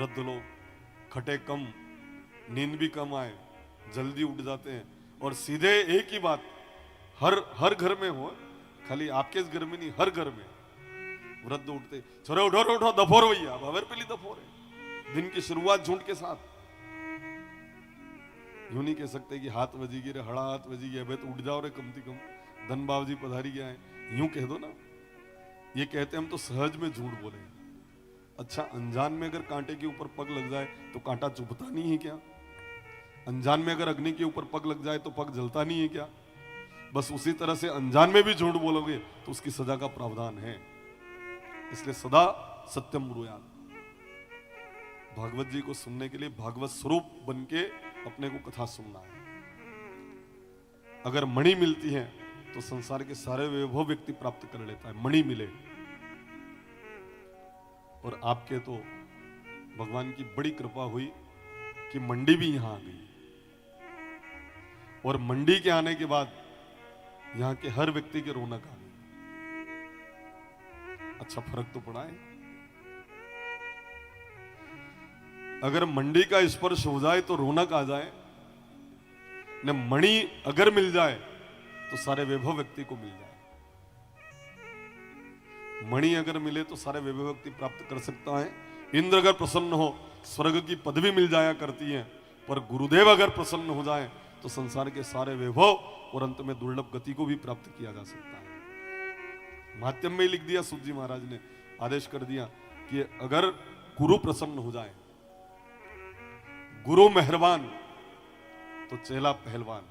वृद्ध लोग खटे कम, नींद भी कम आए, जल्दी उठ जाते हैं और सीधे एक ही बात हर घर में हो, खाली आपके इस घर में नहीं, हर घर में वृद्ध उठते, छोरे उठो उठो दफोर भैया, भवर पीली दफोर है। दिन की शुरुआत झूठ के साथ। यूं नहीं कह सकते कि हाथ बजी रे, हड़ा हाथ बजी गया, तो उठ जाओ रे कम से कम, धन बाबजी पधारी गया है, यूं कह दो ना। ये कहते हम तो सहज में झूठ बोले। अच्छा, अनजान में अगर कांटे के ऊपर पग लग जाए तो कांटा चुभता नहीं है क्या? अनजान में अगर अग्नि के ऊपर पग लग जाए तो पग जलता नहीं है क्या? बस उसी तरह से अनजान में भी झूठ बोलोगे तो उसकी सजा का प्रावधान है। इसलिए सदा सत्यम ब्रूयात्। भागवत जी को सुनने के लिए भागवत स्वरूप बन के अपने को कथा सुनना है। अगर मणि मिलती है तो संसार के सारे वैभव व्यक्ति प्राप्त कर लेता है, मणि मिले। और आपके तो भगवान की बड़ी कृपा हुई कि मंडी भी यहां आ गई, और मंडी के आने के बाद यहां के हर व्यक्ति के रौनक आ गई। अच्छा फर्क तो पड़ा है। अगर मंडी का स्पर्श हो जाए तो रौनक आ जाए, न मणि अगर मिल जाए तो सारे वैभव व्यक्ति को मिल जाए। मणि अगर मिले तो सारे वैभव व्यक्ति प्राप्त कर सकता है। इंद्र अगर प्रसन्न हो स्वर्ग की पदवी मिल जाया करती है, पर गुरुदेव अगर प्रसन्न हो जाए तो संसार के सारे वैभव और अंत में दुर्लभ गति को भी प्राप्त किया जा सकता है। माध्यम में ही लिख दिया, सूत जी महाराज ने आदेश कर दिया कि अगर गुरु प्रसन्न हो जाए, गुरु मेहरबान तो चेला पहलवान।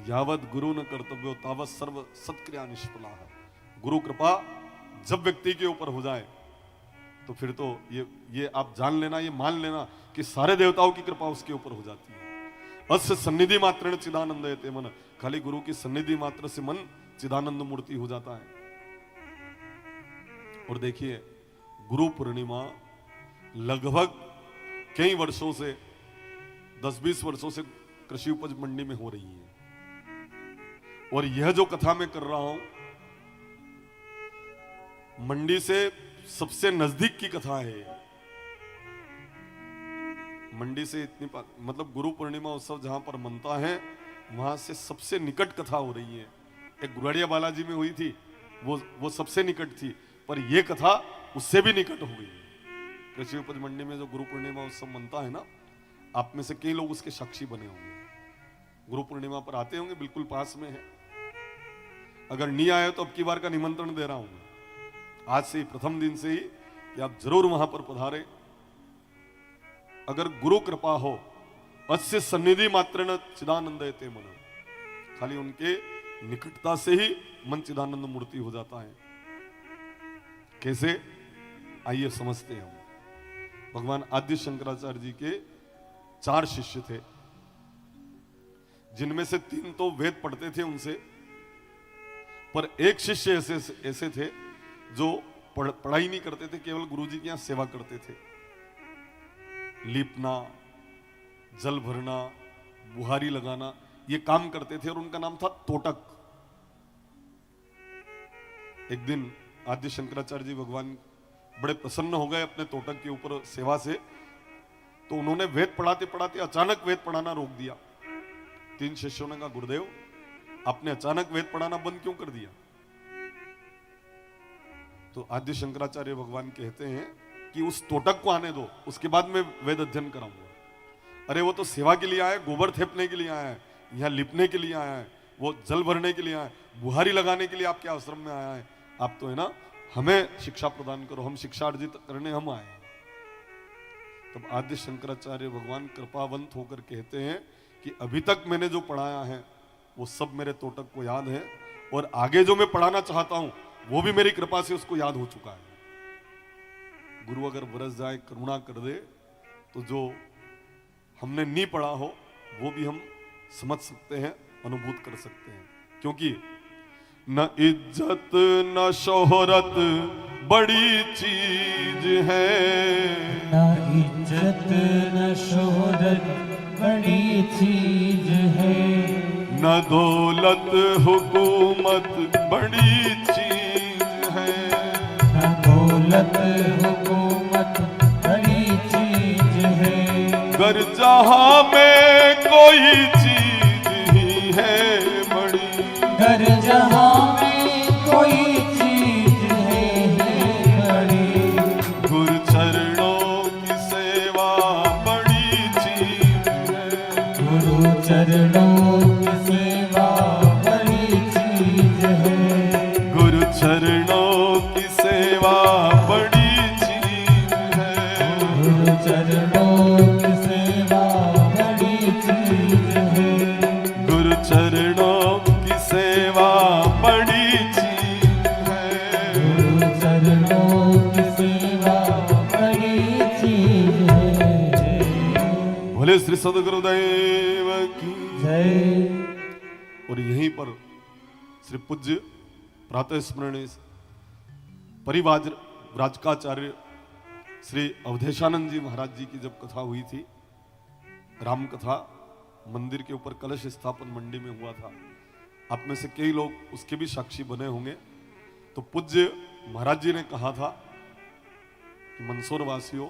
यावत गुरु न कर्तव्यो तावत सर्व सत्क्रिया निष्फला है। गुरु कृपा जब व्यक्ति के ऊपर हो जाए तो फिर तो ये आप जान लेना, ये मान लेना कि सारे देवताओं की कृपा उसके ऊपर हो जाती है। अस्य सन्निधि मात्र चिदानंद है मन। खाली गुरु की सन्निधि मात्र से मन चिदानंद मूर्ति हो जाता है। और देखिए, गुरु पूर्णिमा लगभग कई वर्षों से 10-20 वर्षों से कृषि उपज मंडी में हो रही है। और यह जो कथा मैं कर रहा हूं, मंडी से सबसे नजदीक की कथा है। मंडी से इतनी मतलब गुरु पूर्णिमा उत्सव जहां पर मनता है वहां से सबसे निकट कथा हो रही है। एक गुराड़िया बालाजी में हुई थी, वो सबसे निकट थी, पर यह कथा उससे भी निकट हो गई। कृषि उपज मंडी में जो गुरु पूर्णिमा उत्सव मनता है ना, आप में से कई लोग उसके साक्षी बने होंगे, गुरु पूर्णिमा पर आते होंगे, बिल्कुल पास में है। अगर नहीं आए तो अब की बार का निमंत्रण दे रहा हूं आज से ही, प्रथम दिन से ही, कि आप जरूर वहां पर पधारे। अगर गुरु कृपा हो, अस्य सन्निधि मात्र न चिदानंदयते मन। खाली उनके निकटता से ही मन चिदानंद मूर्ति हो जाता है। कैसे, आइए समझते हैं। भगवान आदि शंकराचार्य जी के 4 शिष्य थे, जिनमें से 3 तो वेद पढ़ते थे उनसे, पर एक शिष्य ऐसे थे जो पढ़ाई नहीं करते थे, केवल गुरुजी के यहां सेवा करते थे। लीपना, जल भरना, बुहारी लगाना, ये काम करते थे, और उनका नाम था तोटक। एक दिन आदि शंकराचार्य जी भगवान बड़े प्रसन्न हो गए अपने तोटक के ऊपर सेवा से, तो उन्होंने वेद पढ़ाते पढ़ाते अचानक वेद पढ़ाना रोक दिया। 3 शिष्यों ने कहा, गुरुदेव आपने अचानक वेद पढ़ाना बंद क्यों कर दिया? तो आदि शंकराचार्य भगवान कहते हैं कि उस तोटक को आने दो, उसके बाद मैं वेद अध्ययन कराऊंगा। अरे वो तो सेवा के लिए आया है, गोबर थेपने के लिए आया है, यहाँ लिपने के लिए आया है, वो जल भरने के लिए आया है, बुहारी लगाने के लिए आपके आश्रम में आया है। आप तो है ना, हमें शिक्षा प्रदान करो, हम शिक्षा अर्जित करने हम आए। तब आदि शंकराचार्य भगवान कृपावंत होकर कहते हैं कि अभी तक मैंने जो पढ़ाया है वो सब मेरे तोटक को याद है, और आगे जो मैं पढ़ाना चाहता हूं वो भी मेरी कृपा से उसको याद हो चुका है। गुरु अगर बरस जाए, करुणा कर दे, तो जो हमने नहीं पढ़ा हो वो भी हम समझ सकते हैं, अनुभूत कर सकते हैं। क्योंकि न इज्जत न शोहरत बड़ी चीज है, न इज्जत न शोहरत बड़ी चीज है, न दौलत हुकूमत बड़ी चीज है, न दौलत हुकूमत अगर जहां में कोई चीज ही है बड़ी, घर जहाँ में कोई चीज है बड़ी, गुरु चरणों की सेवा बड़ी चीज है, गुरु चरणों की सेवा बड़ी चीज है, गुरु चरणों की सेवा बड़ी चीज है, गुरु चरणों की सेवा बड़ी चीज है, गुरु चरणों की सेवा बड़ी चीज है, गुरु चरणों की सेवा बड़ी चीज है। भोले श्री सद्गुरुदेव की। जय। और यहीं पर श्री पूज्य प्रातः स्मरणीय परिवार राजकाचार्य श्री अवधेशानंद जी महाराज जी की जब कथा हुई थी, राम कथा, मंदिर के ऊपर कलश स्थापन मंडी में हुआ था। आप में से कई लोग उसके भी साक्षी बने होंगे। तो पूज्य महाराज जी ने कहा था कि मंदसौर वासियों,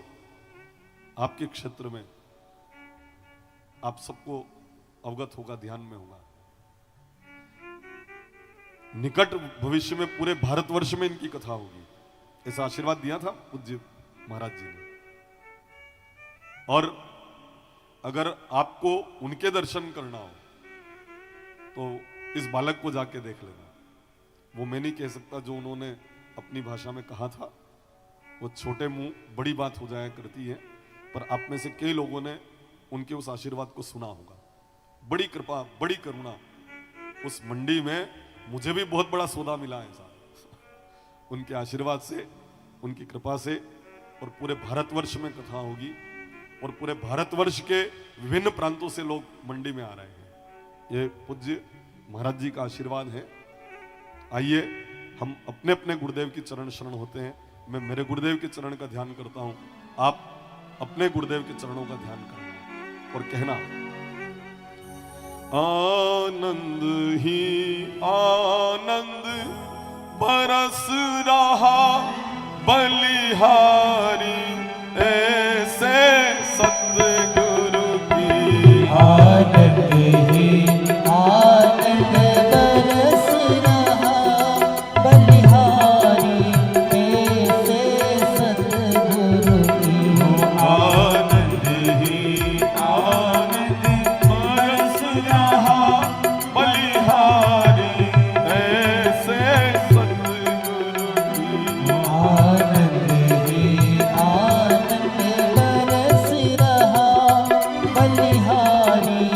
आपके क्षेत्र में आप सबको अवगत होगा, ध्यान में होगा, निकट भविष्य में पूरे भारतवर्ष में इनकी कथा होगी, ऐसा आशीर्वाद दिया था पूज्य महाराज जी ने। और अगर आपको उनके दर्शन करना हो तो इस बालक को जाके देख लेना। वो मैं नहीं कह सकता जो उन्होंने अपनी भाषा में कहा था, वो छोटे मुंह बड़ी बात हो जाया करती है, पर आप में से कई लोगों ने उनके उस आशीर्वाद को सुना होगा। बड़ी कृपा, बड़ी करुणा, उस मंडी में मुझे भी बहुत बड़ा सौदा मिला है साहब, उनके आशीर्वाद से, उनकी कृपा से। और पूरे भारतवर्ष में कथा होगी और पूरे भारतवर्ष के विभिन्न प्रांतों से लोग मंडी में आ रहे हैं। ये पूज्य महाराज जी का आशीर्वाद है। आइए हम अपने अपने गुरुदेव की चरण शरण होते हैं। मैं मेरे गुरुदेव के चरण का ध्यान करता हूं, आप अपने गुरुदेव के चरणों का ध्यान करना और कहना, आनंद ही आनंद बरस रहा बलिहारी ऐसे सतगुरु की। आनंद ही आनंद बरस रहा बलिहारी ऐसे सतगुरु की। आनंद ही आनंद बरस रहा बलिहारी ऐसे सतगुरु की। आनंद ही आनंद बरस रहा बलिहारी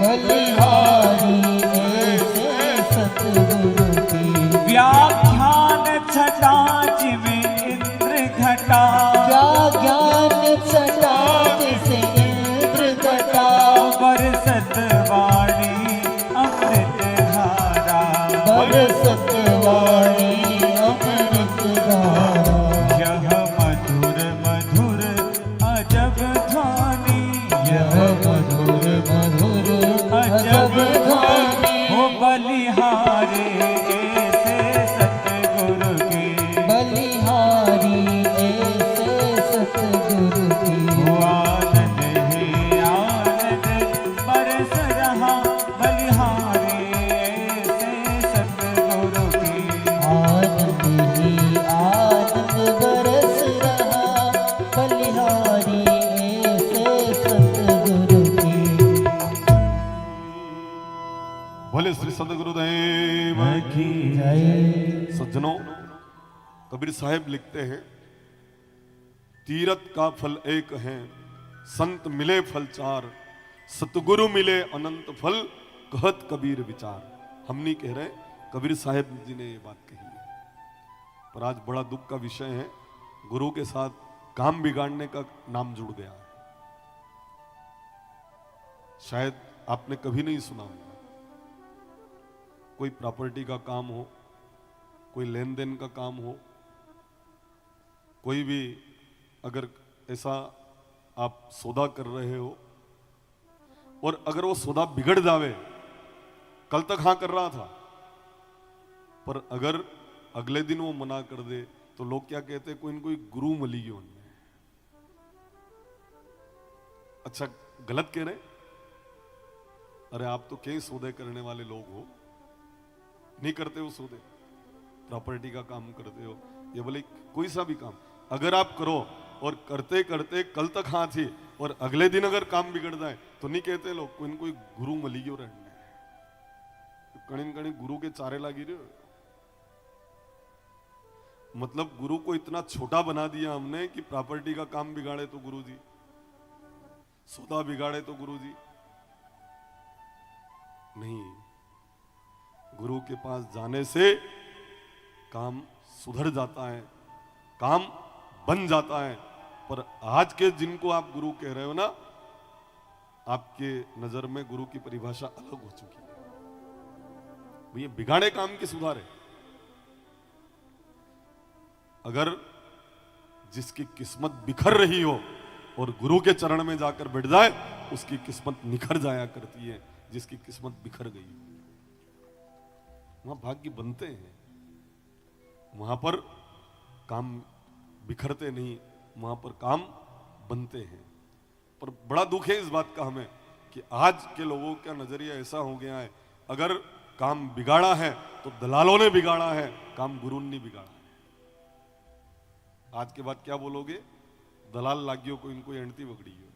बलिहारी ऐसे सतगुरु की व्याख्यान छटा जिमें इंद्र घटा क्या ज्ञान छटा जिसे इंद्र घटा बरसत वाणी अमृत धारा बरसत वाणी अमृत धारा यह मधुर मधुर अजब ध्वनि यह मधुर मधुर अजब ध्वनि हो बलिहारे ऐसे सतगुरु के बलिहारी ऐसे सतगुरु की हो आनंद है आनंद बरस रहा बलिहारे ऐसे सतगुरु के आनंद ही आनंद बरस रहा बलिहारी ऐसे सतगुरु की बोले श्री सदगुरुदेव की जय सज्जनों, कबीर साहेब लिखते हैं, तीरथ का फल एक है, संत मिले फल चार, सतगुरु मिले अनंत फल, कहत कबीर विचार। हम नहीं कह रहे, कबीर साहेब जी ने ये बात कही है। पर आज बड़ा दुख का विषय है, गुरु के साथ काम बिगाड़ने का नाम जुड़ गया है। शायद आपने कभी नहीं सुना होगा, कोई प्रॉपर्टी का काम हो, कोई लेन देन का काम हो, कोई भी अगर ऐसा आप सौदा कर रहे हो और अगर वो सौदा बिगड़ जावे, कल तक हाँ कर रहा था, पर अगर अगले दिन वो मना कर दे तो लोग क्या कहते हैं, कोई न कोई गुरु मिली गई उनमें। अच्छा, गलत कह रहे? अरे आप तो कई सौदे करने वाले लोग हो, नहीं करते हो सौदे, प्रॉपर्टी का काम करते हो, ये बोले कोई सा भी काम अगर आप करो और करते करते कल तक हाँ थी और अगले दिन अगर काम बिगड़ जाए तो नहीं कहते लोग कोई न कोई गुरु मली गयो रहने, कणी कणी गुरु के चारे लागी रहे हो। मतलब गुरु को इतना छोटा बना दिया हमने कि प्रॉपर्टी का काम बिगाड़े तो गुरु जी, सौदा बिगाड़े तो गुरु जी। नहीं, गुरु के पास जाने से काम सुधर जाता है, काम बन जाता है। पर आज के जिनको आप गुरु कह रहे हो ना, आपके नजर में गुरु की परिभाषा अलग हो चुकी है। ये बिगाड़े काम की सुधारे। अगर जिसकी किस्मत बिखर रही हो और गुरु के चरण में जाकर बैठ जाए, उसकी किस्मत निखर जाया करती है। जिसकी किस्मत बिखर गई हो, वहां भाग्य बनते हैं, वहां पर काम बिखरते नहीं, वहां पर काम बनते हैं। पर बड़ा दुख है इस बात का हमें कि आज के लोगों का नजरिया ऐसा हो गया है, अगर काम बिगाड़ा है तो दलालों ने बिगाड़ा है, काम गुरु ने बिगाड़ा है। आज के बाद क्या बोलोगे? दलाल लागियो को इनको एंटी बगड़ी हो,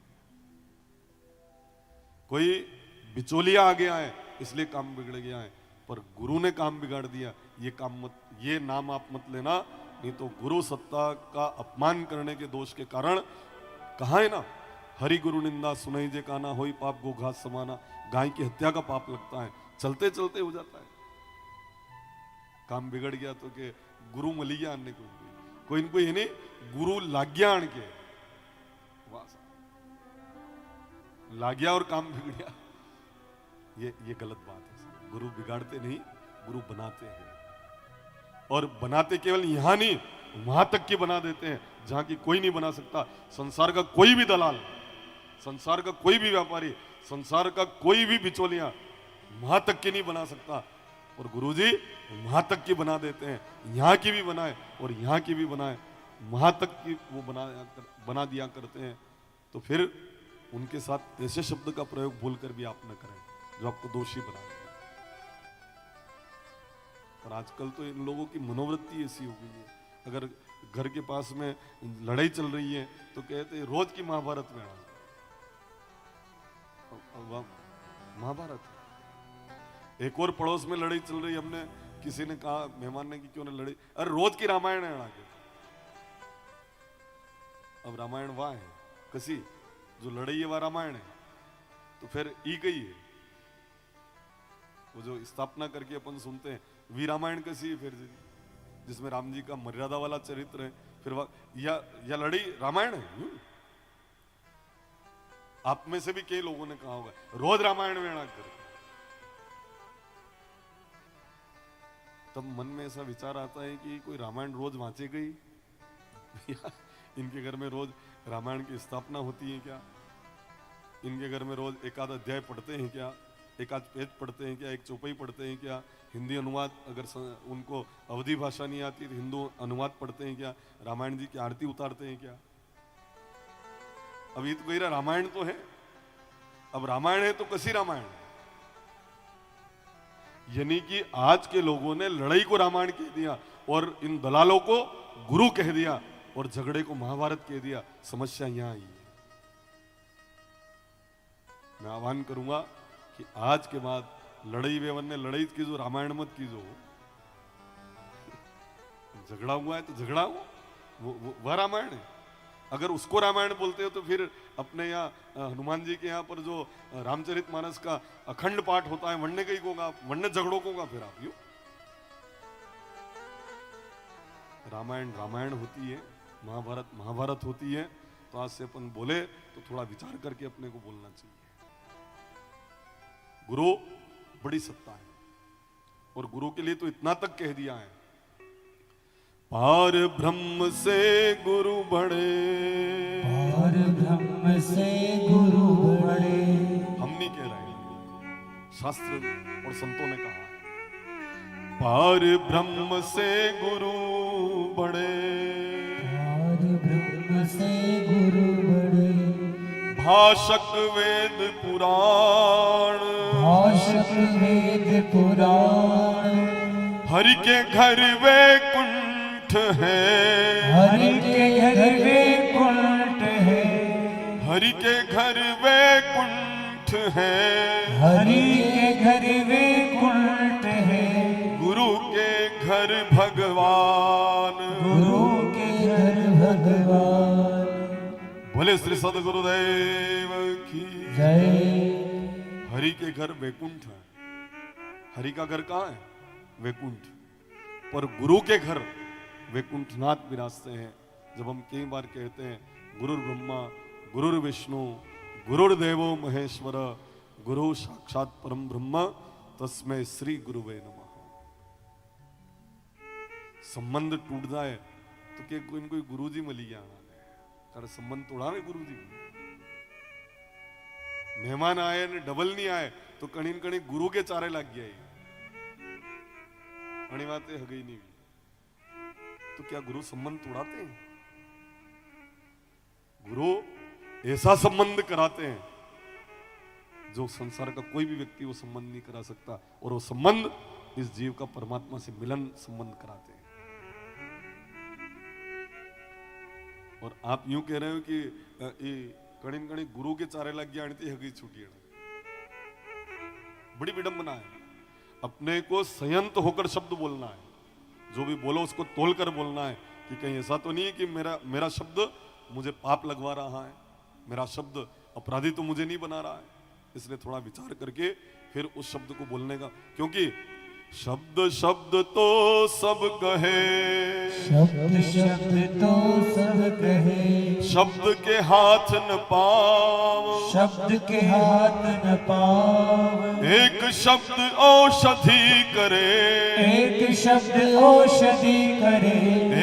कोई बिचौलिया आ गया है इसलिए काम बिगड़ गया है। पर गुरु ने काम बिगाड़ दिया, ये काम मत, ये नाम आप मत लेना, नहीं तो गुरु सत्ता का अपमान करने के दोष के कारण कहा है ना, हरि गुरु निंदा सुनई जे काना होई पाप गो घास समाना। गाय की हत्या का पाप लगता है, चलते चलते हो जाता है। काम बिगड़ गया तो के गुरु मली गया आने कोई इनको ये नहीं, गुरु लाग गया आन के, लाग गया और काम बिगड़ गया, ये गलत बात है। गुरु बिगाड़ते नहीं, गुरु बनाते हैं, और बनाते केवल यहां नहीं वहां तक की बना देते हैं जहां की कोई नहीं बना सकता। संसार का कोई भी दलाल, संसार का कोई भी व्यापारी, संसार का कोई भी बिचौलिया वहां तक की नहीं बना सकता, और गुरुजी वहां तक की बना देते हैं। यहाँ की भी बनाए और यहाँ की भी बनाए, वहां तक की वो बना दिया करते हैं। तो फिर उनके साथ ऐसे शब्द का प्रयोग भूलकर भी आप न करें जो आपको दोषी बना दें। पर आजकल तो इन लोगों की मनोवृत्ति ऐसी हो गई है, अगर घर के पास में लड़ाई चल रही है तो कहते हैं रोज की महाभारत में महाभारत। एक और पड़ोस में लड़ाई चल रही, हमने किसी ने कहा, मेहमान ने कि क्यों ने लड़ाई, अरे रोज की रामायण है आगे। अब रामायण वह है कसी जो लड़ाई है, वह रामायण है, तो फिर ई गई है। वो जो स्थापना करके अपन सुनते हैं, वीर रामायण कैसी है फिर जी, जिसमें राम जी का मर्यादा वाला चरित्र है, फिर या लड़ी रामायण है। आप में से भी कई लोगों ने कहा होगा रोज रामायण वेणा कर, तब मन में ऐसा विचार आता है कि कोई रामायण रोज वांचे गई इनके घर में रोज रामायण की स्थापना होती है क्या? इनके घर में रोज एक आध अध्याय पढ़ते हैं क्या? एक आध पेज पढ़ते हैं क्या? एक चौपाई पढ़ते हैं क्या? हिंदी अनुवाद, अगर उनको अवधी भाषा नहीं आती तो हिंदू अनुवाद पढ़ते हैं क्या? रामायण जी की आरती उतारते हैं क्या? अभी तो कह रहा रामायण तो है, अब रामायण है तो कैसी रामायण? यानी कि आज के लोगों ने लड़ाई को रामायण कह दिया और इन दलालों को गुरु कह दिया और झगड़े को महाभारत कह दिया। समस्या यहां आई है। मैं आह्वान करूंगा कि आज के बाद लड़ाई वेवन ने लड़ाई की जो रामायण मत की, जो झगड़ा हुआ है तो झगड़ा हो, वह रामायण है। अगर उसको रामायण बोलते हो तो फिर अपने यहाँ हनुमान जी के यहाँ पर जो रामचरितमानस का अखंड पाठ होता है, वन्य कहीं होगा, वन्य झगड़ों को होगा। फिर आप यू रामायण रामायण होती है, महाभारत महाभारत होती है। तो आज से अपन बोले तो थोड़ा विचार करके अपने को बोलना चाहिए। गुरु बड़ी सत्ता है और गुरु के लिए तो इतना तक कह दिया है, पार ब्रह्म से गुरु बड़े, पार ब्रह्म से गुरु बड़े। हम नहीं कह रहे हैं, शास्त्र और संतों ने कहा है, पार ब्रह्म से गुरु बड़े, पार ब्रह्म से गुरु बड़े। भाषक वेद पुराण, भाषक वेद पुराण। हरि के घर वैकुंठ है, हरि के घर वैकुंठ है, हरि के घर वैकुंठ है, हरि के घर वैकुंठ है। गुरु के घर भगवान, गुरु के घर भगवान। बोले श्री सदगुरुदेव की जय। हरि के घर वैकुंठ है। हरि का घर कहाँ है? वैकुंठ। पर गुरु के घर वैकुंठनाथ विराजते हैं। जब हम कई बार कहते हैं गुरुर् ब्रह्मा गुरुर् विष्णु गुरुर्देवो महेश्वर गुरु साक्षात परम ब्रह्म तस्मै श्री गुरुवे नमः। संबंध टूट जाए तो के कोई गुरु जी मिली गया, तारे संबंध तोड़ा है गुरु जी। मेहमान आए ने डबल नहीं आए तो कणी न कणी गुरु के चारे लग गया, घनी बातें हगई नहीं हुई। तो क्या गुरु संबंध तोड़ाते हैं? गुरु ऐसा संबंध कराते हैं जो संसार का कोई भी व्यक्ति वो संबंध नहीं करा सकता, और वो संबंध इस जीव का परमात्मा से मिलन संबंध कराते हैं। और आप यूं कह रहे हो कि कणी न कणी गुरु के चारे लग गया हगी छूटी, बड़ी विडंबना है। अपने को संयंत होकर शब्द बोलना है, जो भी बोलो उसको तोलकर बोलना है कि कहीं ऐसा तो नहीं है कि मेरा शब्द मुझे पाप लगवा रहा है, मेरा शब्द अपराधी तो मुझे नहीं बना रहा है। इसलिए थोड़ा विचार करके फिर उस शब्द को बोलने का, क्योंकि शब्द शब्द तो सब कहे, शब्द शब्द तो सब कहे, शब्द के हाथ न पाव, शब्द के हाथ न पाव। एक शब्द औषधि करे, एक शब्द औषधि करे,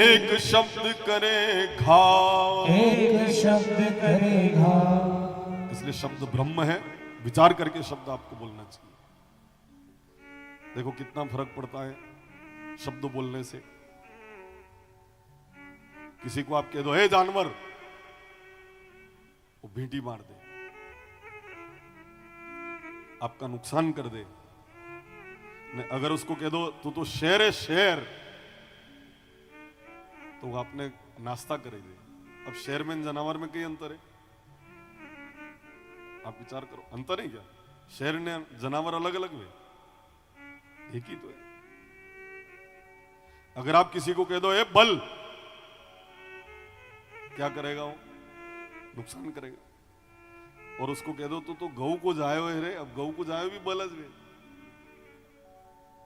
एक शब्द करे घाव, एक शब्द करे घाव। इसलिए शब्द ब्रह्म है। विचार करके शब्द आपको बोलना चाहिए। देखो कितना फर्क पड़ता है शब्द बोलने से। किसी को आप कह दो हे जानवर, वो भींटी मार दे, आपका नुकसान कर दे। अगर उसको कह दो तू तो शेर है शेर, तो वो आपने नाश्ता करेगी। अब शेर में जानवर में कई अंतर है, आप विचार करो, अंतर है क्या? शेर ने जानवर अलग अलग हुए, एक ही तो है। अगर आप किसी को कह दो ए बल, क्या करेगा वो? नुकसान करेगा। और उसको कह दो तो गऊ को जायो है रे, अब गऊ को जायो भी बलज वे,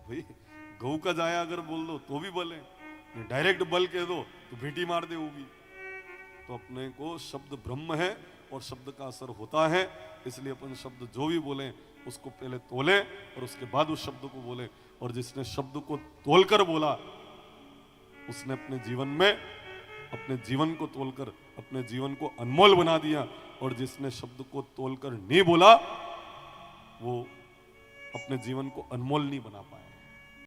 भाई गऊ का जाया अगर बोल दो तो भी बोले, डायरेक्ट बल कह दो तो भेटी मार दे होगी। तो अपने को शब्द ब्रह्म है और शब्द का असर होता है, इसलिए अपन शब्द जो भी बोले उसको पहले तोले और उसके बाद उस शब्द को बोले। और जिसने शब्द को तोलकर बोला उसने अपने जीवन में अपने जीवन को तोलकर अपने जीवन को अनमोल बना दिया, और जिसने शब्द को तोलकर नहीं बोला वो अपने जीवन को अनमोल नहीं बना पाया।